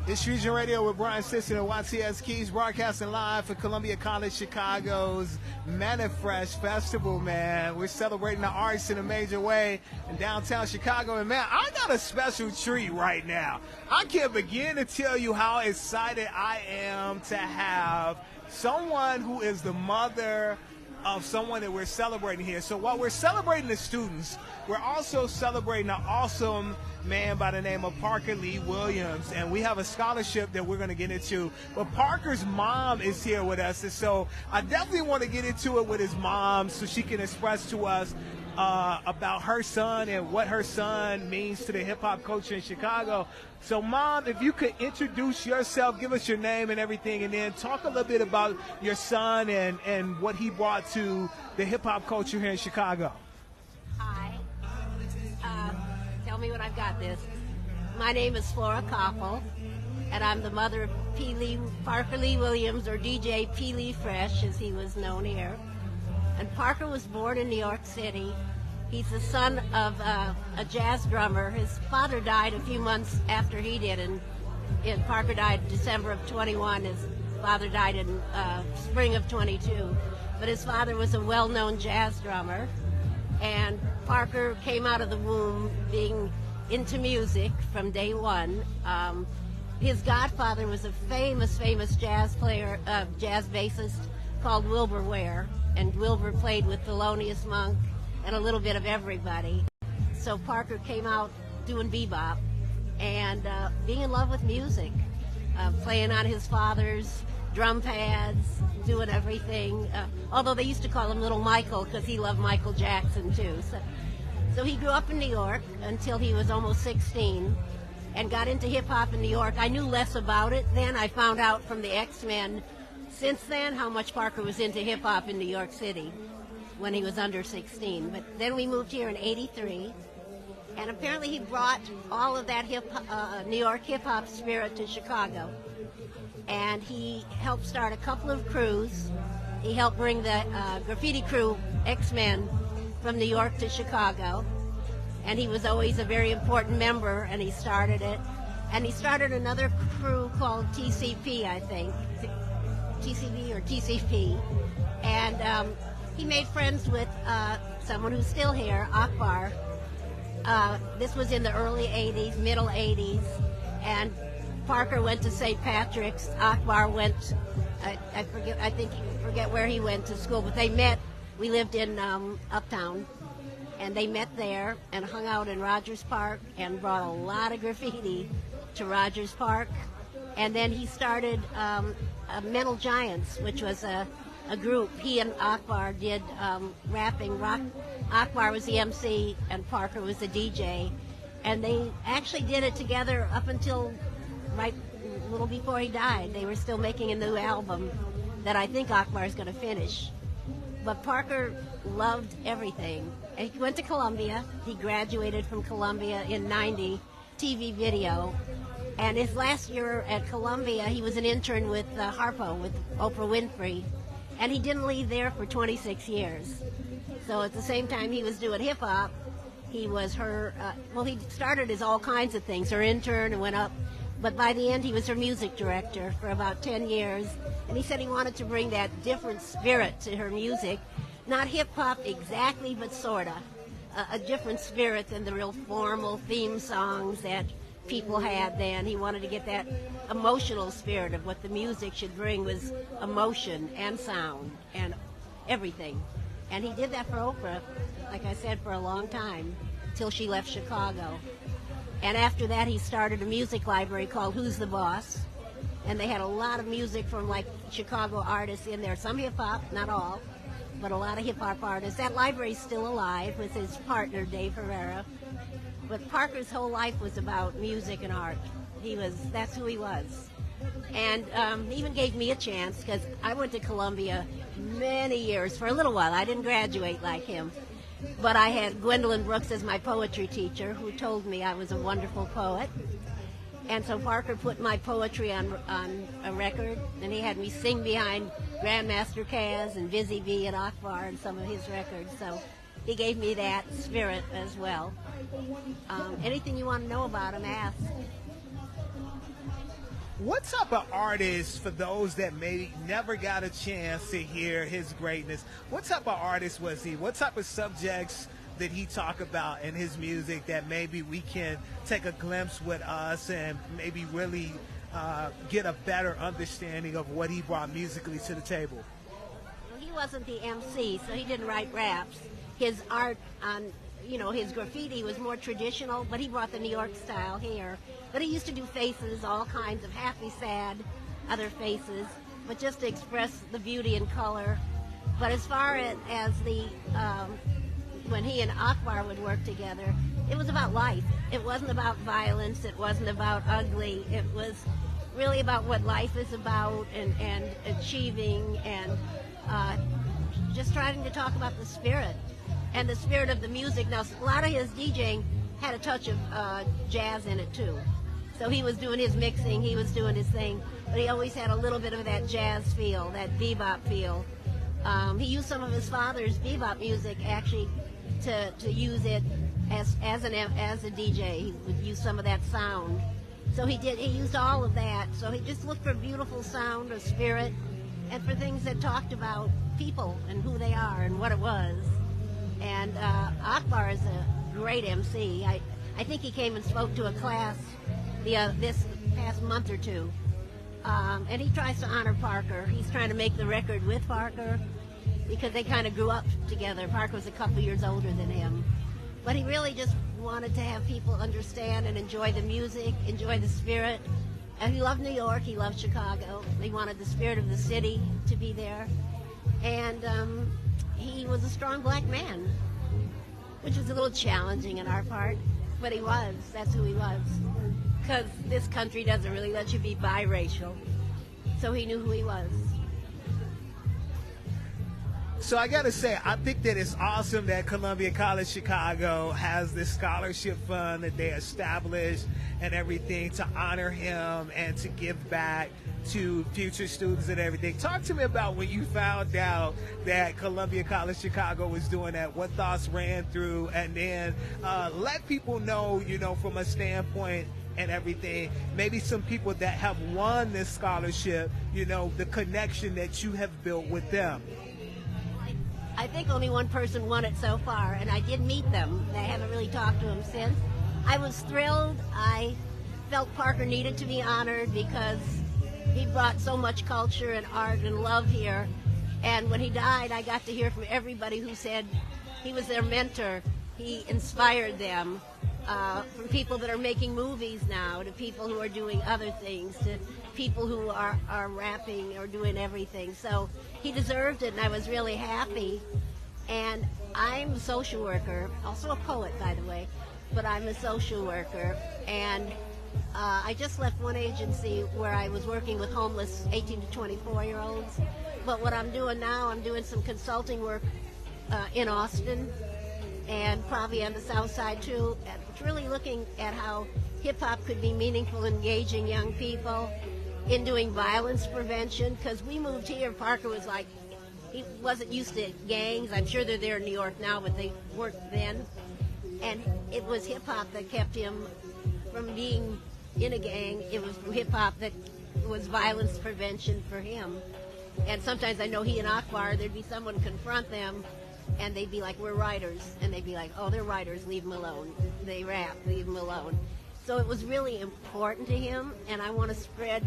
It's Fusion Radio with Brian Sisson and YTS Keys, broadcasting live for Columbia College Chicago's Manifresh Festival, man. We're celebrating the arts in a major way in downtown Chicago. And, man, I got a special treat right now. I can't begin to tell you how excited I am to have someone who is the mother of someone that we're celebrating here. So while we're celebrating the students, we're also celebrating an awesome man by the name of Parker Lee Williams, and we have a scholarship that we're going to get into. But Parker's mom is here with us, and so I definitely want to get into it with his mom so she can express to us about her son and what her son means to the hip-hop culture in Chicago. So, Mom, if you could introduce yourself, give us your name and everything, and then talk a little bit about your son and what he brought to the hip-hop culture here in Chicago. Hi. Tell me when I've got this. My name is Flora Koppel, and I'm the mother of Parker Lee Williams, or DJ P. Lee Fresh, as he was known here. And Parker was born in New York City. He's the son of a jazz drummer. His father died a few months after he did, and Parker died in December of 21. His father died in spring of 22. But his father was a well-known jazz drummer, and Parker came out of the womb being into music from day one. His godfather was a famous jazz player, jazz bassist called Wilbur Ware, and Wilbur played with Thelonious Monk and a little bit of everybody. So Parker came out doing bebop and being in love with music, playing on his father's drum pads, doing everything. Although they used to call him Little Michael because he loved Michael Jackson too. So he grew up in New York until he was almost 16 and got into hip-hop in New York. I knew less about it then. I found out from the X-Men since then how much Parker was into hip-hop in New York City when he was under 16. But then we moved here in 83, and apparently he brought all of that New York hip-hop spirit to Chicago. And he helped start a couple of crews. He helped bring the graffiti crew, X-Men, from New York to Chicago. And he was always a very important member, and he started it. And he started another crew called TCP, I think. TCB or TCP. And he made friends with someone who's still here, Akbar. This was in the early 80s, middle 80s. And Parker went to St. Patrick's. Akbar went, I forget where he went to school, but they met. We lived in Uptown, and they met there and hung out in Rogers Park and brought a lot of graffiti to Rogers Park. And then he started Mental Giants, which was a group. He and Akbar did rapping. Akbar was the MC and Parker was the DJ. And they actually did it together up until right a little before he died. They were still making a new album that I think Akbar is going to finish. But Parker loved everything. And he went to Columbia. He graduated from Columbia in 90, TV video. And his last year at Columbia, he was an intern with Harpo, with Oprah Winfrey. And he didn't leave there for 26 years. So at the same time he was doing hip-hop, he was her, he started as all kinds of things, her intern, and went up. But by the end, he was her music director for about 10 years. And he said he wanted to bring that different spirit to her music. Not hip-hop exactly, but sort of. A different spirit than the real formal theme songs that people had then. He wanted to get that emotional spirit of what the music should bring was emotion and sound and everything. And he did that for Oprah, like I said, for a long time, till she left Chicago. And after that, he started a music library called Who's the Boss? And they had a lot of music from, like, Chicago artists in there. Some hip-hop, not all, but a lot of hip-hop artists. That library's still alive with his partner, Dave Herrera. But Parker's whole life was about music and art. That's who he was. And he even gave me a chance, because I went to Columbia many years, for a little while. I didn't graduate like him. But I had Gwendolyn Brooks as my poetry teacher, who told me I was a wonderful poet. And so Parker put my poetry on a record, and he had me sing behind Grandmaster Caz and Busy Bee and Akbar and some of his records. So he gave me that spirit as well. Anything you want to know about him, ask. What type of artist, for those that maybe never got a chance to hear his greatness, what type of artist was he? What type of subjects did he talk about in his music that maybe we can take a glimpse with us and maybe really get a better understanding of what he brought musically to the table? Well, he wasn't the MC, so he didn't write raps. His art on, his graffiti was more traditional, but he brought the New York style here. But he used to do faces, all kinds of happy, sad, other faces, but just to express the beauty and color. But as far as the when he and Akbar would work together, it was about life. It wasn't about violence. It wasn't about ugly. It was really about what life is about and achieving and just trying to talk about the spirit and the spirit of the music. Now, a lot of his DJing had a touch of jazz in it too. So he was doing his mixing, he was doing his thing, but he always had a little bit of that jazz feel, that bebop feel. He used some of his father's bebop music actually to use it as a DJ. He would use some of that sound. So he used all of that. So he just looked for beautiful sound or spirit and for things that talked about people and who they are and what it was. And Akbar is a great MC. I think he came and spoke to a class this past month or two. And he tries to honor Parker. He's trying to make the record with Parker because they kind of grew up together. Parker was a couple years older than him. But he really just wanted to have people understand and enjoy the music, enjoy the spirit. And he loved New York, he loved Chicago. He wanted the spirit of the city to be there. And he was a strong black man, which was a little challenging in our part, but he was. That's who he was. Because this country doesn't really let you be biracial. So he knew who he was. So I got to say, I think that it's awesome that Columbia College Chicago has this scholarship fund that they established and everything to honor him and to give back to future students and everything. Talk to me about when you found out that Columbia College Chicago was doing that, what thoughts ran through, and then let people know, from a standpoint and everything, maybe some people that have won this scholarship, the connection that you have built with them. I think only one person won it so far, and I did meet them. I haven't really talked to them since. I was thrilled. I felt Parker needed to be honored because he brought so much culture and art and love here. And when he died, I got to hear from everybody who said he was their mentor. He inspired them, from people that are making movies now to people who are doing other things to people who are rapping or doing everything. So he deserved it, and I was really happy. And I'm a social worker, also a poet, by the way, but I'm a social worker. And I just left one agency where I was working with homeless 18 to 24-year-olds. But what I'm doing now, I'm doing some consulting work in Austin and probably on the South Side too. It's really looking at how hip-hop could be meaningful, engaging young people in doing violence prevention, because we moved here. Parker was like, he wasn't used to gangs. I'm sure they're there in New York now, but they weren't then. And it was hip-hop that kept him from being in a gang. It was hip-hop that was violence prevention for him. And sometimes I know he and Akbar, there'd be someone confront them, and they'd be like, we're writers. And they'd be like, oh, they're writers, leave them alone. They rap, leave them alone. So it was really important to him, and I want to spread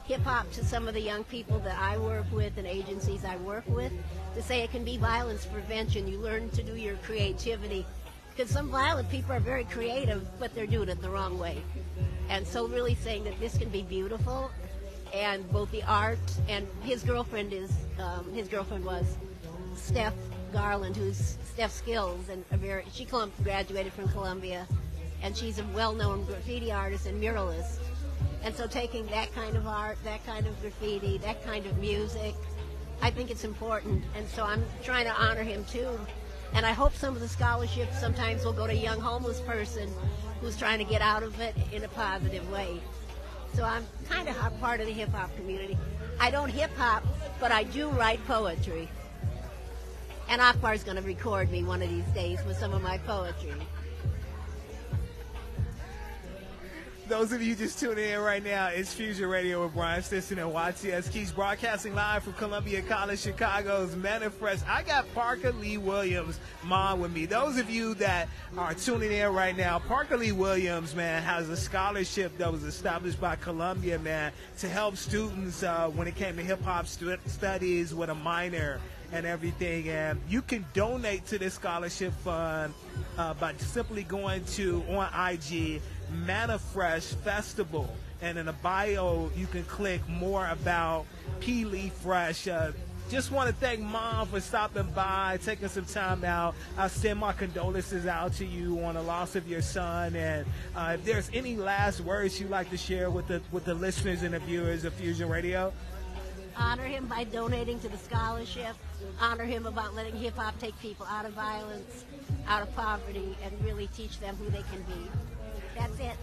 hip-hop to some of the young people that I work with and agencies I work with, to say it can be violence prevention. You learn to do your creativity, because some violent people are very creative, but they're doing it the wrong way. And so really saying that this can be beautiful, and both the art, and his girlfriend was Steph Garland, who's Steph Skills, and she graduated from Columbia, and she's a well-known graffiti artist and muralist. And so taking that kind of art, that kind of graffiti, that kind of music, I think it's important. And so I'm trying to honor him too. And I hope some of the scholarships sometimes will go to a young homeless person who's trying to get out of it in a positive way. So I'm kind of part of the hip-hop community. I don't hip-hop, but I do write poetry. And Akbar's going to record me one of these days with some of my poetry. Those of you just tuning in right now, it's Fusion Radio with Brian Stinson and YTS Keys, broadcasting live from Columbia College, Chicago's Manifest. I got Parker Lee Williams, mom, with me. Those of you that are tuning in right now, Parker Lee Williams, man, has a scholarship that was established by Columbia, man, to help students when it came to hip-hop studies with a minor and everything. And you can donate to this scholarship fund by simply going to, on IG, Manifresh Festival, and in the bio you can click more about P. Lee Fresh. Just want to thank Mom for stopping by, taking some time out. I send my condolences out to you on the loss of your son, and if there's any last words you'd like to share with the listeners and the viewers of Fusion Radio. Honor him by donating to the scholarship. Honor him about letting hip-hop take people out of violence, out of poverty, and really teach them who they can be. That's it.